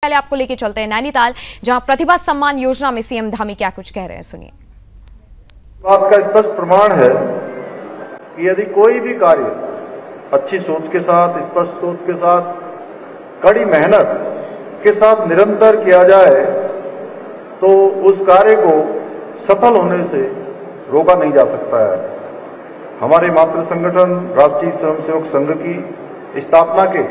पहले आपको लेके चलते हैं नैनीताल, जहां प्रतिभा सम्मान योजना में सीएम धामी क्या कुछ कह रहे हैं, सुनिए। बात का स्पष्ट प्रमाण है कि यदि कोई भी कार्य अच्छी सोच के साथ, स्पष्ट सोच के साथ, कड़ी मेहनत के साथ निरंतर किया जाए तो उस कार्य को सफल होने से रोका नहीं जा सकता है। हमारे मातृ संगठन राष्ट्रीय स्वयंसेवक संघ की स्थापना के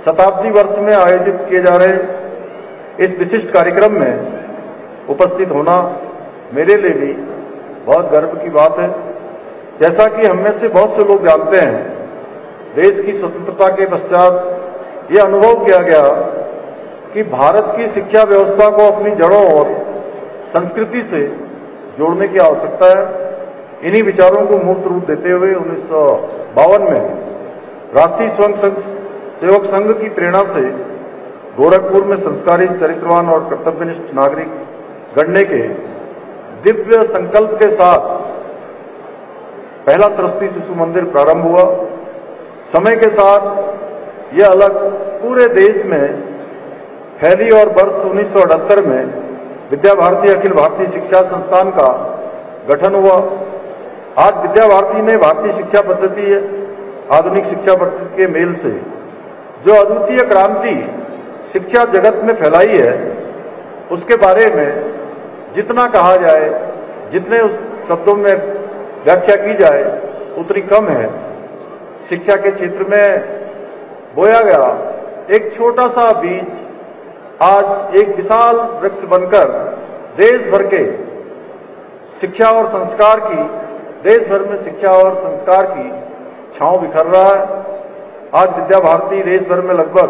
शताब्दी वर्ष में आयोजित किए जा रहे इस विशिष्ट कार्यक्रम में उपस्थित होना मेरे लिए भी बहुत गर्व की बात है। जैसा कि हम में से बहुत से लोग जानते हैं, देश की स्वतंत्रता के पश्चात ये अनुभव किया गया कि भारत की शिक्षा व्यवस्था को अपनी जड़ों और संस्कृति से जोड़ने की आवश्यकता है। इन्हीं विचारों को मूर्त रूप देते हुए 1952 में राष्ट्रीय स्वयंसेवक संघ की प्रेरणा से गोरखपुर में संस्कारित, चरित्रवान और कर्तव्यनिष्ठ नागरिक गढ़ने के दिव्य संकल्प के साथ पहला सरस्वती शिशु मंदिर प्रारंभ हुआ। समय के साथ यह अलग पूरे देश में फैली और वर्ष 1978 में विद्या भारती अखिल भारतीय शिक्षा संस्थान का गठन हुआ। आज विद्या भारती ने भारतीय शिक्षा पद्धति, आधुनिक शिक्षा पद्धति के मेल से जो अद्वितीय क्रांति शिक्षा जगत में फैलाई है, उसके बारे में जितना कहा जाए, जितने उस शब्दों में व्याख्या की जाए उतनी कम है। शिक्षा के क्षेत्र में बोया गया एक छोटा सा बीज आज एक विशाल वृक्ष बनकर देश भर के शिक्षा और संस्कार की, देश भर में शिक्षा और संस्कार की छांव बिखर रहा है। आज विद्या भारती देश भर में लगभग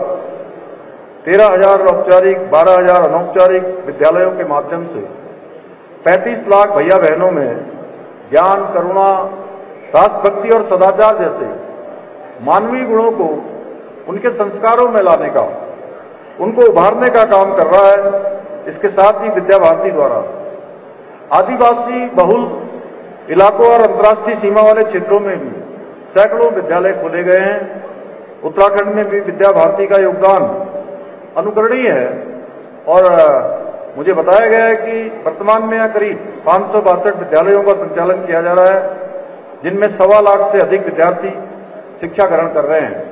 13,000 औपचारिक, 12,000 अनौपचारिक विद्यालयों के माध्यम से 35 लाख भैया बहनों में ज्ञान, करुणा, राष्ट्रभक्ति और सदाचार जैसे मानवीय गुणों को उनके संस्कारों में लाने का, उनको उभारने का काम कर रहा है। इसके साथ ही विद्या भारती द्वारा आदिवासी बहुल इलाकों और अंतर्राष्ट्रीय सीमा वाले क्षेत्रों में भी सैकड़ों विद्यालय खोले गए हैं। उत्तराखंड में भी विद्या भारती का योगदान अनुकरणीय है और मुझे बताया गया है कि वर्तमान में यहाँ करीब 562 विद्यालयों का संचालन किया जा रहा है, जिनमें 1.25 लाख से अधिक विद्यार्थी शिक्षा ग्रहण कर रहे हैं।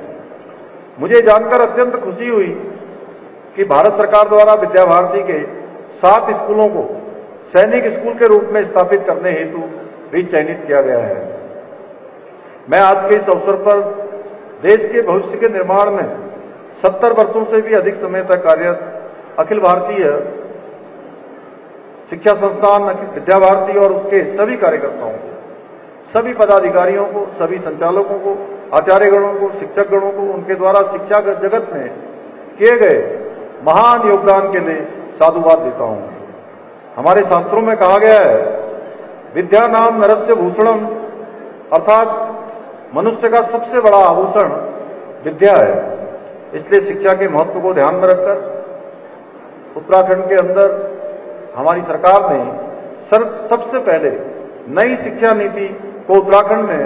मुझे जानकर अत्यंत खुशी हुई कि भारत सरकार द्वारा विद्या भारती के 7 स्कूलों को सैनिक स्कूल के रूप में स्थापित करने हेतु भी चयनित किया गया है। मैं आज के इस अवसर पर देश के भविष्य के निर्माण में 70 वर्षों से भी अधिक समय तक कार्यरत अखिल भारतीय शिक्षा संस्थान विद्या भारती और उसके सभी कार्यकर्ताओं को, सभी पदाधिकारियों को, सभी संचालकों को, आचार्यगणों को, शिक्षकगणों को उनके द्वारा शिक्षा जगत में किए गए महान योगदान के लिए साधुवाद देता हूं। हमारे शास्त्रों में कहा गया है, विद्या नाम नरस्य भूषणम, अर्थात मनुष्य का सबसे बड़ा आभूषण विद्या है। इसलिए शिक्षा के महत्व को ध्यान में रखकर उत्तराखंड के अंदर हमारी सरकार ने सबसे पहले नई शिक्षा नीति को उत्तराखंड में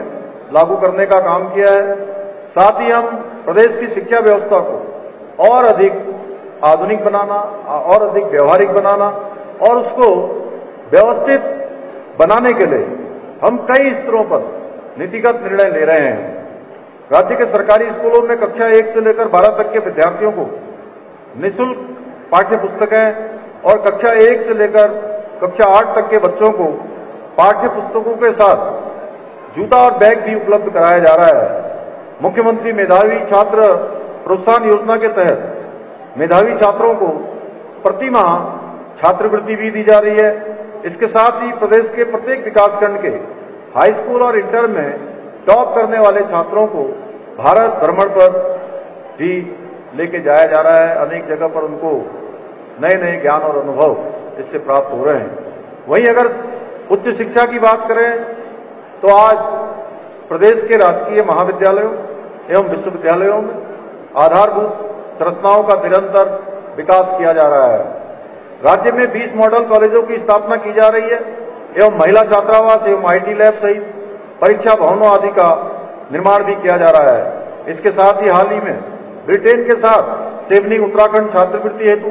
लागू करने का काम किया है। साथ ही हम प्रदेश की शिक्षा व्यवस्था को और अधिक आधुनिक बनाना, और अधिक व्यवहारिक बनाना और उसको व्यवस्थित बनाने के लिए हम कई स्तरों पर नीतिगत निर्णय ले रहे हैं। राज्य के सरकारी स्कूलों में कक्षा 1 से लेकर 12 तक के विद्यार्थियों को निःशुल्क पाठ्य पुस्तकें और कक्षा 1 से लेकर कक्षा 8 तक के बच्चों को पाठ्य पुस्तकों के साथ जूता और बैग भी उपलब्ध कराया जा रहा है। मुख्यमंत्री मेधावी छात्र प्रोत्साहन योजना के तहत मेधावी छात्रों को प्रति माह छात्रवृत्ति भी दी जा रही है। इसके साथ ही प्रदेश के प्रत्येक विकासखंड के हाई स्कूल और इंटर में टॉप करने वाले छात्रों को भारत भ्रमण पर भी लेके जाया जा रहा है। अनेक जगह पर उनको नए नए ज्ञान और अनुभव इससे प्राप्त हो रहे हैं। वहीं अगर उच्च शिक्षा की बात करें तो आज प्रदेश के राजकीय महाविद्यालयों एवं विश्वविद्यालयों में आधारभूत संरचनाओं का निरंतर विकास किया जा रहा है। राज्य में 20 मॉडल कॉलेजों की स्थापना की जा रही है एवं महिला छात्रावास एवं IT लैब सहित परीक्षा भवनों आदि का निर्माण भी किया जा रहा है। इसके साथ ही हाल ही में ब्रिटेन के साथ सेवनिंग उत्तराखंड छात्रवृत्ति हेतु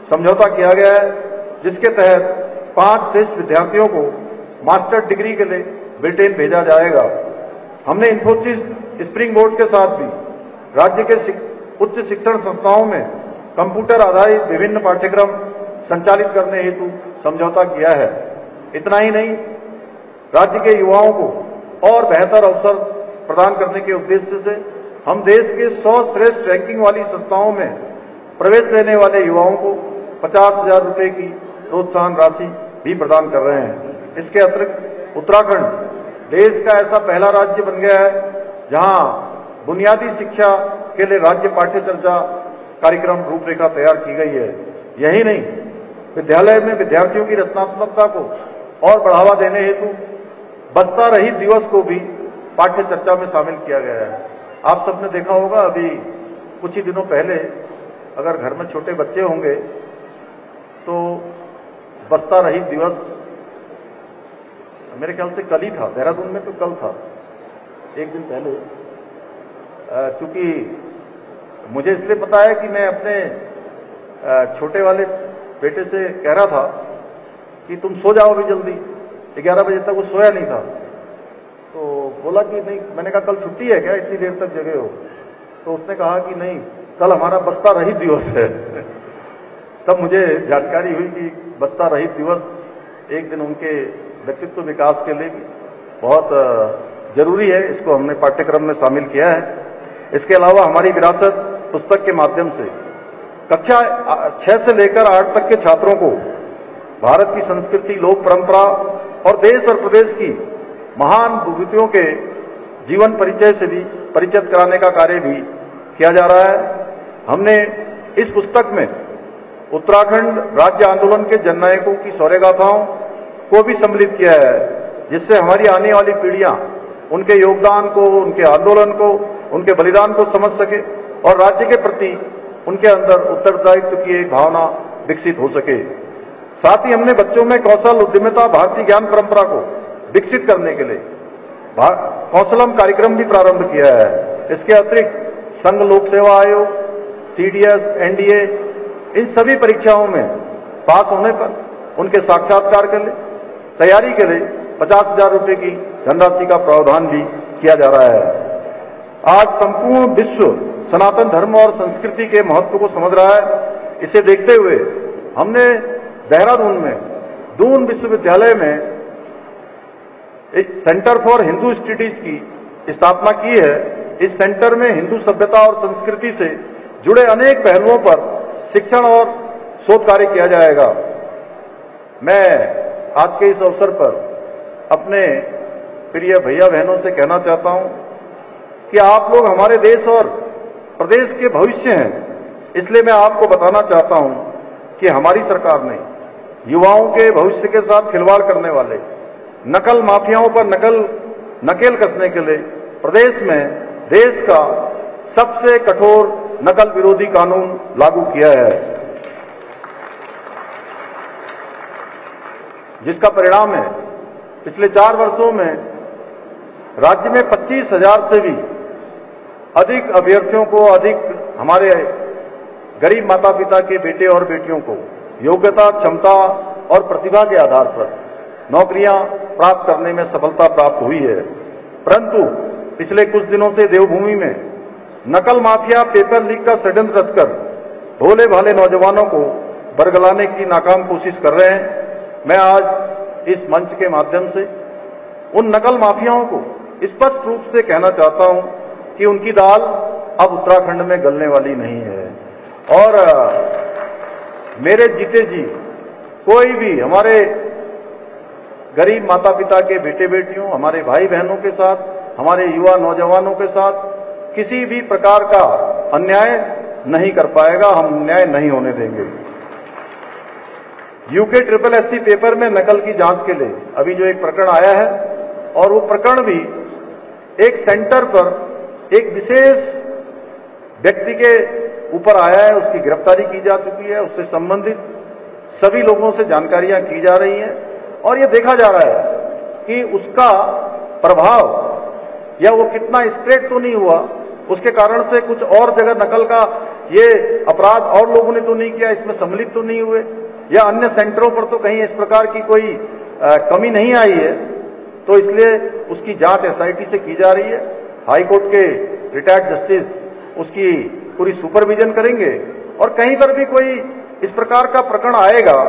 समझौता किया गया है, जिसके तहत 5 श्रेष्ठ विद्यार्थियों को मास्टर डिग्री के लिए ब्रिटेन भेजा जाएगा। हमने इंफोसिस स्प्रिंग बोर्ड के साथ भी राज्य के उच्च शिक्षण संस्थाओं में कंप्यूटर आधारित विभिन्न पाठ्यक्रम संचालित करने हेतु समझौता किया है। इतना ही नहीं, राज्य के युवाओं को और बेहतर अवसर प्रदान करने के उद्देश्य से हम देश के 100 श्रेष्ठ रैंकिंग वाली संस्थाओं में प्रवेश लेने वाले युवाओं को 50,000 रुपये की प्रोत्साहन राशि भी प्रदान कर रहे हैं। इसके अतिरिक्त उत्तराखंड देश का ऐसा पहला राज्य बन गया है जहां बुनियादी शिक्षा के लिए राज्य पाठ्य चर्चा कार्यक्रम रूपरेखा तैयार की गई है। यही नहीं, विद्यालय में विद्यार्थियों की रचनात्मकता को और बढ़ावा देने हेतु बस्ता रहित दिवस को भी पाठ्य चर्चा में शामिल किया गया है। आप सबने देखा होगा, अभी कुछ ही दिनों पहले अगर घर में छोटे बच्चे होंगे तो बस्ता रहित दिवस मेरे ख्याल से कल ही था, देहरादून में तो कल था, एक दिन पहले। चूंकि मुझे इसलिए पता है कि मैं अपने छोटे वाले बेटे से कह रहा था कि तुम सो जाओ भी जल्दी, 11 बजे तक वो सोया नहीं था, तो बोला कि नहीं, मैंने कहा कल छुट्टी है क्या, इतनी देर तक जगे हो? तो उसने कहा कि नहीं, कल हमारा बस्ता रहित दिवस है। तब मुझे जानकारी हुई कि बस्ता रहित दिवस एक दिन उनके व्यक्तित्व विकास के लिए बहुत जरूरी है। इसको हमने पाठ्यक्रम में शामिल किया है। इसके अलावा हमारी विरासत पुस्तक के माध्यम से कक्षा 6 से लेकर 8 तक के छात्रों को भारत की संस्कृति, लोक परंपरा और देश और प्रदेश की महान विभूतियों के जीवन परिचय से भी परिचित कराने का कार्य भी किया जा रहा है। हमने इस पुस्तक में उत्तराखंड राज्य आंदोलन के जननायकों की शौर्य गाथाओं को भी सम्मिलित किया है, जिससे हमारी आने वाली पीढ़ियां उनके योगदान को, उनके आंदोलन को, उनके बलिदान को समझ सके और राज्य के प्रति उनके अंदर उत्तरदायित्व की एक भावना विकसित हो सके। साथ ही हमने बच्चों में कौशल, उद्यमिता, भारतीय ज्ञान परंपरा को विकसित करने के लिए कौशलम कार्यक्रम भी प्रारंभ किया है। इसके अतिरिक्त संघ लोक सेवा आयोग, CDS, NDA इन सभी परीक्षाओं में पास होने पर उनके साक्षात्कार के लिए तैयारी के लिए 50,000 रुपये की धनराशि का प्रावधान भी किया जा रहा है। आज संपूर्ण विश्व सनातन धर्म और संस्कृति के महत्व को समझ रहा है। इसे देखते हुए हमने देहरादून में दून विश्वविद्यालय में एक सेंटर फॉर हिंदू स्टडीज की स्थापना की है। इस सेंटर में हिंदू सभ्यता और संस्कृति से जुड़े अनेक पहलुओं पर शिक्षण और शोध कार्य किया जाएगा। मैं आज के इस अवसर पर अपने प्रिय भैया बहनों से कहना चाहता हूं कि आप लोग हमारे देश और प्रदेश के भविष्य हैं। इसलिए मैं आपको बताना चाहता हूं कि हमारी सरकार ने युवाओं के भविष्य के साथ खिलवाड़ करने वाले नकल माफियाओं पर नकेल कसने के लिए प्रदेश में देश का सबसे कठोर नकल विरोधी कानून लागू किया है, जिसका परिणाम है पिछले 4 वर्षों में राज्य में 25,000 से भी अधिक अभ्यर्थियों को, अधिक हमारे गरीब माता पिता के बेटे और बेटियों को योग्यता, क्षमता और प्रतिभा के आधार पर नौकरियां प्राप्त करने में सफलता प्राप्त हुई है। परंतु पिछले कुछ दिनों से देवभूमि में नकल माफिया पेपर लीक का षड्यंत्र रचकर भोले भाले नौजवानों को बरगलाने की नाकाम कोशिश कर रहे हैं। मैं आज इस मंच के माध्यम से उन नकल माफियाओं को स्पष्ट रूप से कहना चाहता हूं कि उनकी दाल अब उत्तराखंड में गलने वाली नहीं है। और मेरे जीते जी कोई भी हमारे गरीब माता पिता के बेटे बेटियों, हमारे भाई बहनों के साथ, हमारे युवा नौजवानों के साथ किसी भी प्रकार का अन्याय नहीं कर पाएगा। हम अन्याय नहीं होने देंगे। यूके SSSC पेपर में नकल की जांच के लिए अभी जो एक प्रकरण आया है, और वो प्रकरण भी एक सेंटर पर एक विशेष व्यक्ति के ऊपर आया है। उसकी गिरफ्तारी की जा चुकी है, उससे संबंधित सभी लोगों से जानकारियां की जा रही हैं और ये देखा जा रहा है कि उसका प्रभाव या वो कितना स्प्रेड तो नहीं हुआ, उसके कारण से कुछ और जगह नकल का ये अपराध और लोगों ने तो नहीं किया, इसमें सम्मिलित तो नहीं हुए, या अन्य सेंटरों पर तो कहीं इस प्रकार की कोई कमी नहीं आई है, तो इसलिए उसकी जांच एसआईटी से की जा रही है। हाई कोर्ट के रिटायर्ड जस्टिस उसकी पूरी सुपरविजन करेंगे, और कहीं पर भी कोई इस प्रकार का प्रकरण आएगा,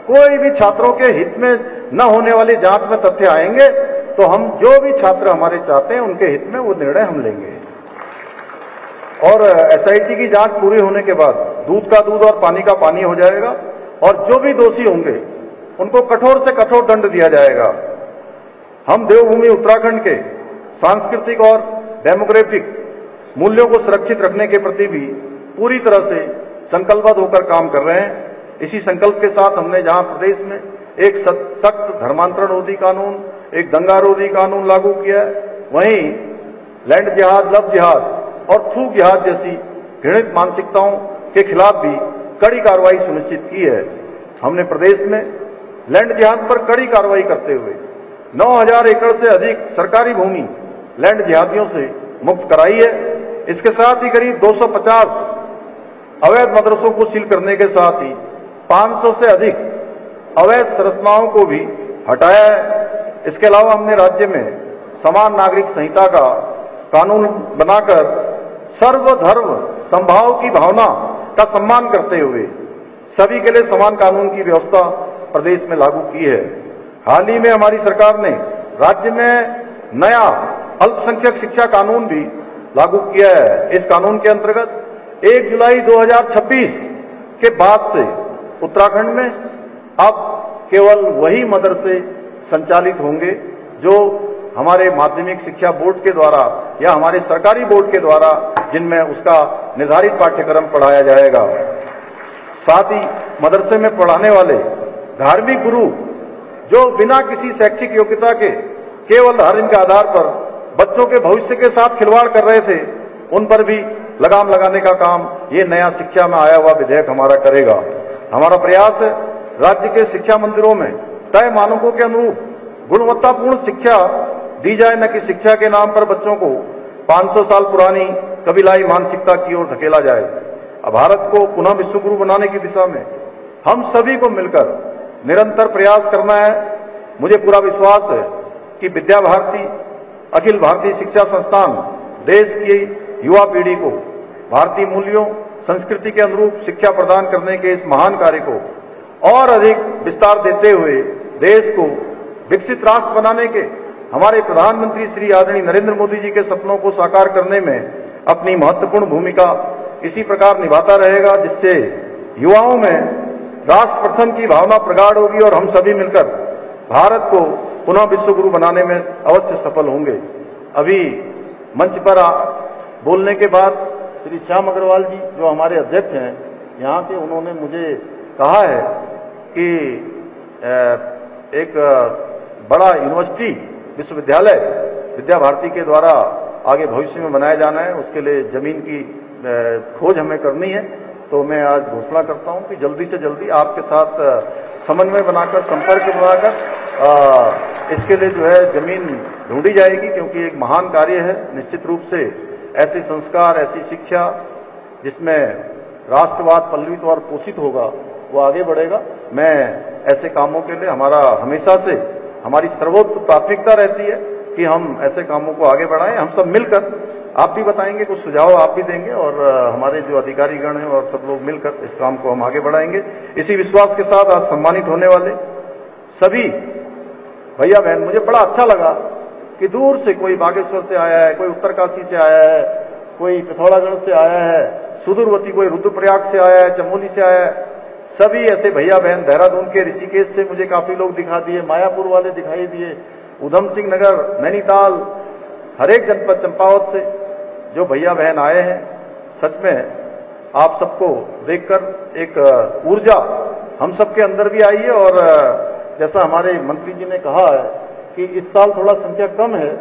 कोई भी छात्रों के हित में न होने वाली जांच में तथ्य आएंगे, तो हम जो भी छात्र हमारे चाहते हैं उनके हित में वो निर्णय हम लेंगे। और एसआईटी की जांच पूरी होने के बाद दूध का दूध और पानी का पानी हो जाएगा, और जो भी दोषी होंगे उनको कठोर से कठोर दंड दिया जाएगा। हम देवभूमि उत्तराखंड के सांस्कृतिक और डेमोग्राफिक मूल्यों को सुरक्षित रखने के प्रति भी पूरी तरह से संकल्पबद्ध होकर काम कर रहे हैं। इसी संकल्प के साथ हमने जहां प्रदेश में एक सख्त धर्मांतरण रोधी कानून, एक दंगा रोधी कानून लागू किया है, वहीं लैंड जिहाद, लव जिहाद और थूक जिहाद जैसी घृणित मानसिकताओं के खिलाफ भी कड़ी कार्रवाई सुनिश्चित की है। हमने प्रदेश में लैंड जिहाद पर कड़ी कार्रवाई करते हुए 9000 एकड़ से अधिक सरकारी भूमि लैंड जिहादियों से मुक्त कराई है। इसके साथ ही करीब 250 अवैध मदरसों को सील करने के साथ ही 500 से अधिक अवैध संरचनाओं को भी हटाया है। इसके अलावा हमने राज्य में समान नागरिक संहिता का कानून बनाकर सर्वधर्म समभाव की भावना का सम्मान करते हुए सभी के लिए समान कानून की व्यवस्था प्रदेश में लागू की है। हाल ही में हमारी सरकार ने राज्य में नया अल्पसंख्यक शिक्षा कानून भी लागू किया है। इस कानून के अंतर्गत 1 जुलाई 2026 के बाद से उत्तराखंड में अब केवल वही मदरसे संचालित होंगे जो हमारे माध्यमिक शिक्षा बोर्ड के द्वारा या हमारे सरकारी बोर्ड के द्वारा जिनमें उसका निर्धारित पाठ्यक्रम पढ़ाया जाएगा। साथ ही मदरसे में पढ़ाने वाले धार्मिक गुरु जो बिना किसी शैक्षिक योग्यता के केवल धर्म के आधार पर बच्चों के भविष्य के साथ खिलवाड़ कर रहे थे, उन पर भी लगाम लगाने का काम ये नया शिक्षा में आया हुआ विधेयक हमारा करेगा। हमारा प्रयास है राज्य के शिक्षा मंदिरों में तय मानकों के अनुरूप गुणवत्तापूर्ण शिक्षा दी जाए, न कि शिक्षा के नाम पर बच्चों को 500 साल पुरानी कबीलाई मानसिकता की ओर धकेला जाए। अब भारत को पुनः विश्वगुरु बनाने की दिशा में हम सभी को मिलकर निरंतर प्रयास करना है। मुझे पूरा विश्वास है कि विद्या भारती अखिल भारतीय शिक्षा संस्थान देश की युवा पीढ़ी को भारतीय मूल्यों संस्कृति के अनुरूप शिक्षा प्रदान करने के इस महान कार्य को और अधिक विस्तार देते हुए देश को विकसित राष्ट्र बनाने के हमारे प्रधानमंत्री श्री आदरणीय नरेंद्र मोदी जी के सपनों को साकार करने में अपनी महत्वपूर्ण भूमिका इसी प्रकार निभाता रहेगा, जिससे युवाओं में राष्ट्र प्रथम की भावना प्रगाढ़ होगी और हम सभी मिलकर भारत को पुनः विश्वगुरु बनाने में अवश्य सफल होंगे। अभी मंच पर बोलने के बाद श्री श्याम अग्रवाल जी जो हमारे अध्यक्ष हैं यहाँ के, उन्होंने मुझे कहा है कि एक बड़ा यूनिवर्सिटी विश्वविद्यालय विद्या भारती के द्वारा आगे भविष्य में बनाया जाना है, उसके लिए जमीन की खोज हमें करनी है। तो मैं आज घोषणा करता हूं कि जल्दी से जल्दी आपके साथ समन्वय बनाकर, संपर्क बनाकर इसके लिए जो है जमीन ढूंढी जाएगी, क्योंकि एक महान कार्य है। निश्चित रूप से ऐसे संस्कार, ऐसी शिक्षा जिसमें राष्ट्रवाद पल्लवित और पोषित होगा, वो आगे बढ़ेगा। मैं ऐसे कामों के लिए हमेशा से हमारी सर्वोच्च प्राथमिकता रहती है कि हम ऐसे कामों को आगे बढ़ाएं। हम सब मिलकर, आप भी बताएंगे, कुछ सुझाव आप भी देंगे, और हमारे जो अधिकारीगण हैं और सब लोग मिलकर इस काम को हम आगे बढ़ाएंगे। इसी विश्वास के साथ आज सम्मानित होने वाले सभी भैया बहन, मुझे बड़ा अच्छा लगा कि दूर से कोई बागेश्वर से आया है, कोई उत्तरकाशी से आया है, कोई पिथौरागढ़ से आया है, सुदूरवर्ती कोई रुद्रप्रयाग से आया है, चमोली से आया है। सभी ऐसे भैया बहन, देहरादून के ऋषिकेश से मुझे काफी लोग दिखा दिए, मायापुर वाले दिखाई दिए, उधम सिंह नगर, नैनीताल, हर एक जनपद, चंपावत से जो भैया बहन आए हैं, सच में आप सबको देखकर एक ऊर्जा हम सबके अंदर भी आई है। और जैसा हमारे मंत्री जी ने कहा है कि इस साल थोड़ा संख्या कम है,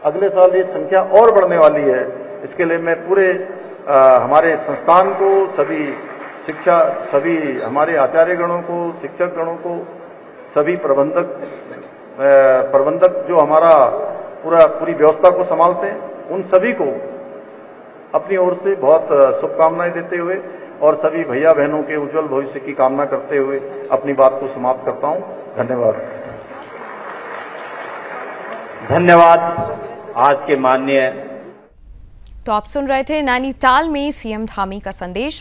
अगले साल ये संख्या और बढ़ने वाली है। इसके लिए मैं पूरे हमारे संस्थान को, सभी हमारे आचार्यगणों को, शिक्षक गणों को, सभी प्रबंधक जो हमारा पूरी व्यवस्था को संभालते हैं, उन सभी को अपनी ओर से बहुत शुभकामनाएं देते हुए और सभी भैया बहनों के उज्जवल भविष्य की कामना करते हुए अपनी बात को समाप्त करता हूं। धन्यवाद। धन्यवाद। आज के माननीय तो आप सुन रहे थे नैनीताल में सीएम धामी का संदेश।